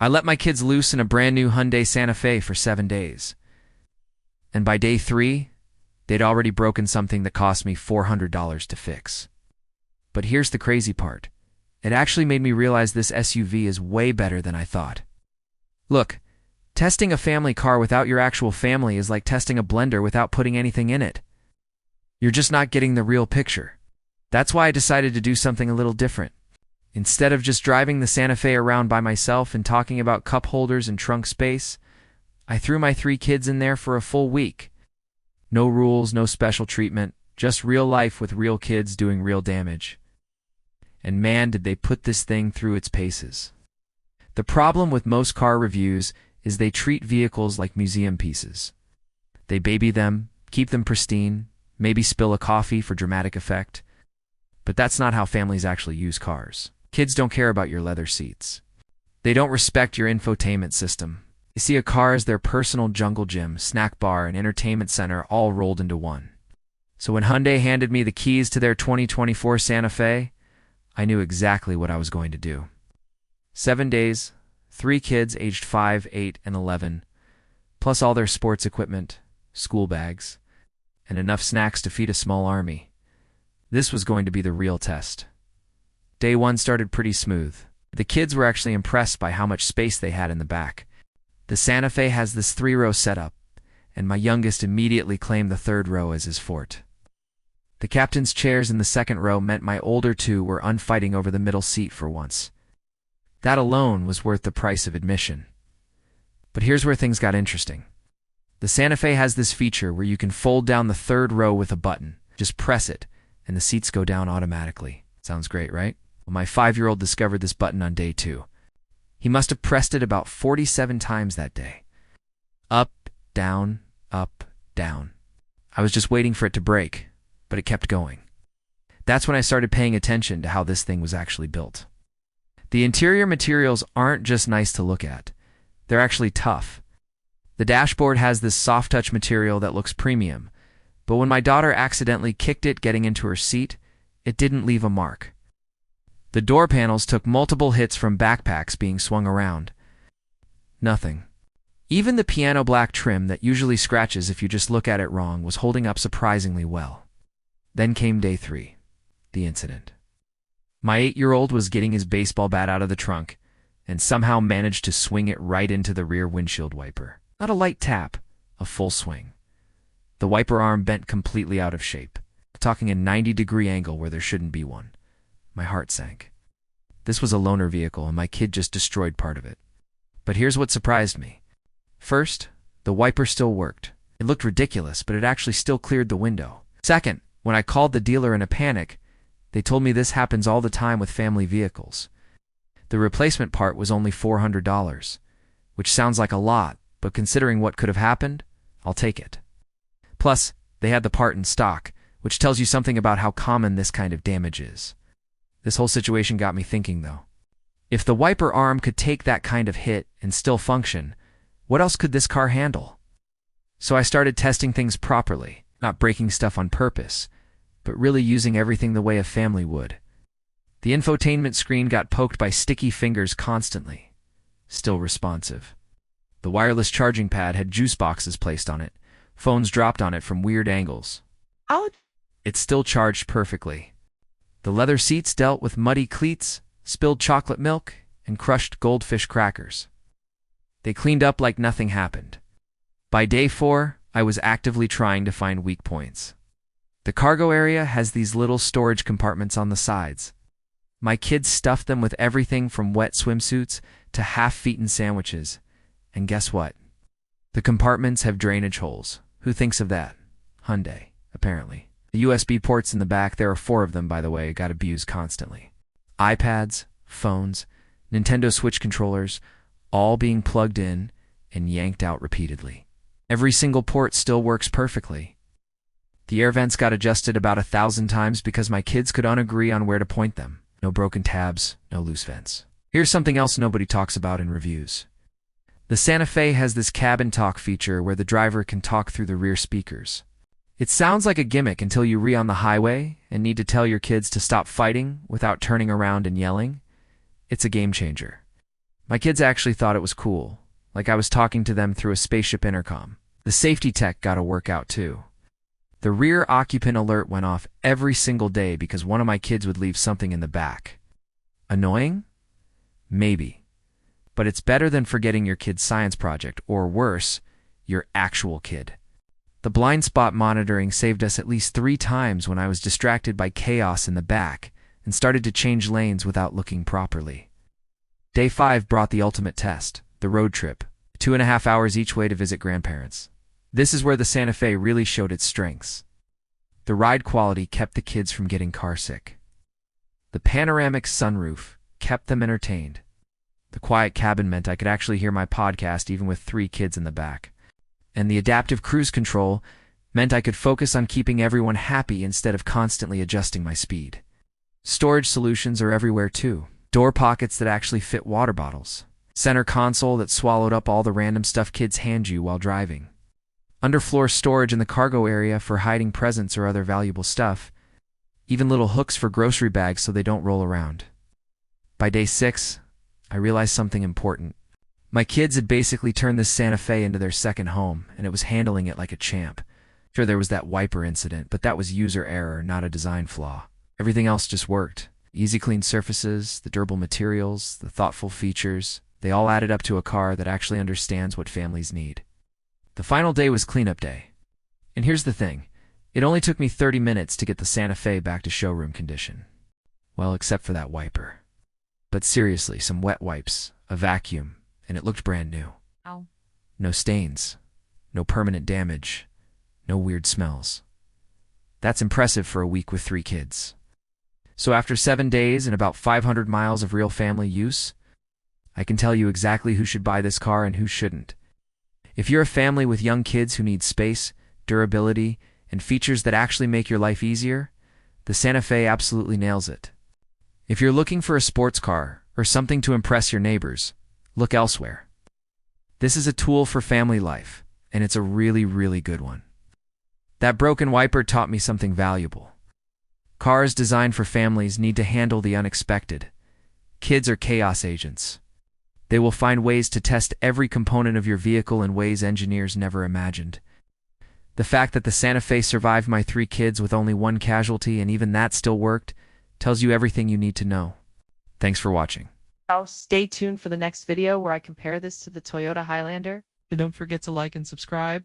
I let my kids loose in a brand new Hyundai Santa Fe for 7 days. And by day 3, they'd already broken something that cost me $400 to fix. But here's the crazy part. It actually made me realize this SUV is way better than I thought. Look, testing a family car without your actual family is like testing a blender without putting anything in it. You're just not getting the real picture. That's why I decided to do something a little different. Instead of just driving the Santa Fe around by myself and talking about cup holders and trunk space, I threw my 3 kids in there for a full week. No rules, no special treatment, just real life with real kids doing real damage. And man, did they put this thing through its paces. The problem with most car reviews is they treat vehicles like museum pieces. They baby them, keep them pristine, maybe spill a coffee for dramatic effect. But that's not how families actually use cars. Kids don't care about your leather seats. They don't respect your infotainment system. They see a car as their personal jungle gym, snack bar, and entertainment center all rolled into one. So when Hyundai handed me the keys to their 2024 Santa Fe, I knew exactly what I was going to do. 7 days, 3 kids aged 5, 8, and 11, plus all their sports equipment, school bags, and enough snacks to feed a small army. This was going to be the real test. Day 1 started pretty smooth. The kids were actually impressed by how much space they had in the back. The Santa Fe has this 3-row setup, and my youngest immediately claimed the 3rd row as his fort. The captain's chairs in the 2nd row meant my older 2 were unfighting over the middle seat for once. That alone was worth the price of admission. But here's where things got interesting. The Santa Fe has this feature where you can fold down the 3rd row with a button. Just press it, and the seats go down automatically. Sounds great, right? Well, my 5-year-old discovered this button on day 2. He must have pressed it about 47 times that day. Up, down, up, down. I was just waiting for it to break, but it kept going. That's when I started paying attention to how this thing was actually built. The interior materials aren't just nice to look at. They're actually tough. The dashboard has this soft-touch material that looks premium, but when my daughter accidentally kicked it getting into her seat, it didn't leave a mark. The door panels took multiple hits from backpacks being swung around. Nothing. Even the piano black trim that usually scratches if you just look at it wrong was holding up surprisingly well. Then came day 3, the incident. My 8-year-old was getting his baseball bat out of the trunk and somehow managed to swing it right into the rear windshield wiper. Not a light tap, a full swing. The wiper arm bent completely out of shape, talking a 90-degree angle where there shouldn't be one. My heart sank. This was a loaner vehicle, and my kid just destroyed part of it. But here's what surprised me. First, the wiper still worked. It looked ridiculous, but it actually still cleared the window. Second, when I called the dealer in a panic, they told me this happens all the time with family vehicles. The replacement part was only $400, which sounds like a lot, but considering what could have happened, I'll take it. Plus, they had the part in stock, which tells you something about how common this kind of damage is. This whole situation got me thinking, though. If the wiper arm could take that kind of hit and still function, what else could this car handle? So I started testing things properly, not breaking stuff on purpose, but really using everything the way a family would. The infotainment screen got poked by sticky fingers constantly. Still responsive. The wireless charging pad had juice boxes placed on it. Phones dropped on it from weird angles. It still charged perfectly. The leather seats dealt with muddy cleats, spilled chocolate milk, and crushed goldfish crackers. They cleaned up like nothing happened. By day 4, I was actively trying to find weak points. The cargo area has these little storage compartments on the sides. My kids stuffed them with everything from wet swimsuits to half-eaten sandwiches. And guess what? The compartments have drainage holes. Who thinks of that? Hyundai, apparently. The USB ports in the back, there are 4 of them, by the way, got abused constantly. iPads, phones, Nintendo Switch controllers, all being plugged in and yanked out repeatedly. Every single port still works perfectly. The air vents got adjusted about 1,000 times because my kids could unagree on where to point them. No broken tabs, no loose vents. Here's something else nobody talks about in reviews. The Santa Fe has this cabin talk feature where the driver can talk through the rear speakers. It sounds like a gimmick until you re on the highway and need to tell your kids to stop fighting without turning around and yelling. It's a game changer. My kids actually thought it was cool, like I was talking to them through a spaceship intercom. The safety tech got a workout too. The rear occupant alert went off every single day because one of my kids would leave something in the back. Annoying? Maybe. But it's better than forgetting your kid's science project, or worse, your actual kid. The blind spot monitoring saved us at least 3 times when I was distracted by chaos in the back and started to change lanes without looking properly. Day 5 brought the ultimate test, the road trip, 2.5 hours each way to visit grandparents. This is where the Santa Fe really showed its strengths. The ride quality kept the kids from getting carsick. The panoramic sunroof kept them entertained. The quiet cabin meant I could actually hear my podcast even with 3 kids in the back. And the adaptive cruise control meant I could focus on keeping everyone happy instead of constantly adjusting my speed. Storage solutions are everywhere too. Door pockets that actually fit water bottles. Center console that swallowed up all the random stuff kids hand you while driving. Underfloor storage in the cargo area for hiding presents or other valuable stuff. Even little hooks for grocery bags so they don't roll around. By day 6, I realized something important. My kids had basically turned this Santa Fe into their second home, and it was handling it like a champ. Sure, there was that wiper incident, but that was user error, not a design flaw. Everything else just worked. Easy clean surfaces, the durable materials, the thoughtful features, they all added up to a car that actually understands what families need. The final day was cleanup day. And here's the thing. It only took me 30 minutes to get the Santa Fe back to showroom condition. Well, except for that wiper. But seriously, some wet wipes, a vacuum, and it looked brand new. Ow. No stains, no permanent damage, no weird smells. That's impressive for a week with 3 kids. So after 7 days and about 500 miles of real family use, I can tell you exactly who should buy this car and who shouldn't. If you're a family with young kids who need space, durability, and features that actually make your life easier, the Santa Fe absolutely nails it. If you're looking for a sports car or something to impress your neighbors, look elsewhere. This is a tool for family life, and it's a really, really good one. That broken wiper taught me something valuable. Cars designed for families need to handle the unexpected. Kids are chaos agents. They will find ways to test every component of your vehicle in ways engineers never imagined. The fact that the Santa Fe survived my 3 kids with only 1 casualty, and even that still worked, tells you everything you need to know. Thanks for watching. Now stay tuned for the next video where I compare this to the Toyota Highlander. And don't forget to like and subscribe.